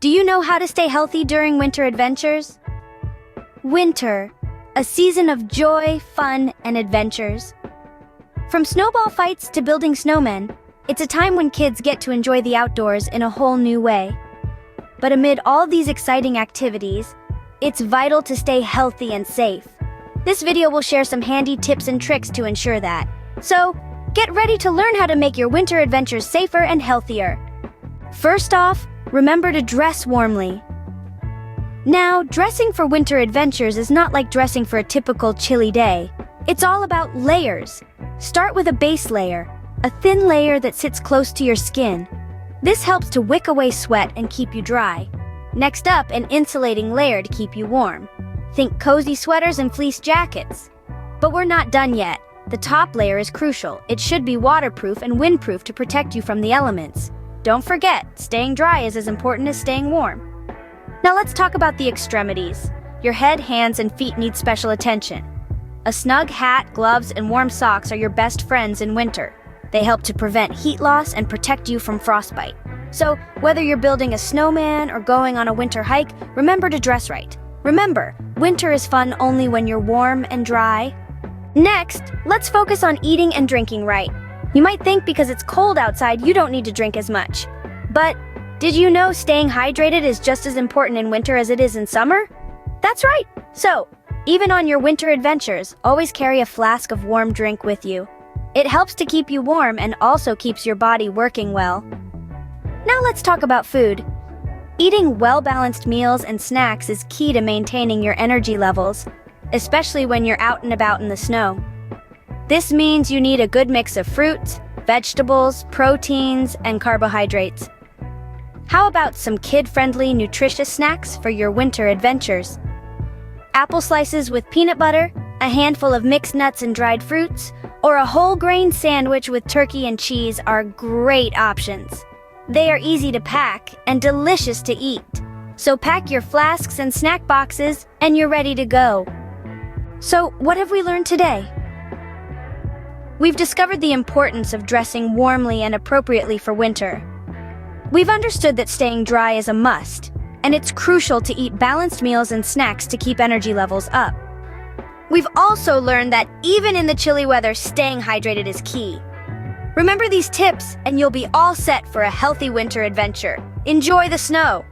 Do you know how to stay healthy during winter adventures? Winter, a season of joy, fun, and adventures. From snowball fights to building snowmen, it's a time when kids get to enjoy the outdoors in a whole new way. But amid all these exciting activities, it's vital to stay healthy and safe. This video will share some handy tips and tricks to ensure that. So, get ready to learn how to make your winter adventures safer and healthier. First off, remember to dress warmly. Now, dressing for winter adventures is not like dressing for a typical chilly day. It's all about layers. Start with a base layer, a thin layer that sits close to your skin. This helps to wick away sweat and keep you dry. Next up, an insulating layer to keep you warm. Think cozy sweaters and fleece jackets. But we're not done yet. The top layer is crucial. It should be waterproof and windproof to protect you from the elements. Don't forget, staying dry is as important as staying warm. Now let's talk about the extremities. Your head, hands, and feet need special attention. A snug hat, gloves, and warm socks are your best friends in winter. They help to prevent heat loss and protect you from frostbite. So, whether you're building a snowman or going on a winter hike, remember to dress right. Remember, winter is fun only when you're warm and dry. Next, let's focus on eating and drinking right. You might think because it's cold outside, you don't need to drink as much. But did you know staying hydrated is just as important in winter as it is in summer? That's right. So, even on your winter adventures, always carry a flask of warm drink with you. It helps to keep you warm and also keeps your body working well. Now let's talk about food. Eating well-balanced meals and snacks is key to maintaining your energy levels, especially when you're out and about in the snow. This means you need a good mix of fruits, vegetables, proteins, and carbohydrates. How about some kid-friendly, nutritious snacks for your winter adventures? Apple slices with peanut butter, a handful of mixed nuts and dried fruits, or a whole grain sandwich with turkey and cheese are great options. They are easy to pack and delicious to eat. So pack your flasks and snack boxes and you're ready to go. So what have we learned today? We've discovered the importance of dressing warmly and appropriately for winter. We've understood that staying dry is a must, and it's crucial to eat balanced meals and snacks to keep energy levels up. We've also learned that even in the chilly weather, staying hydrated is key. Remember these tips, and you'll be all set for a healthy winter adventure. Enjoy the snow!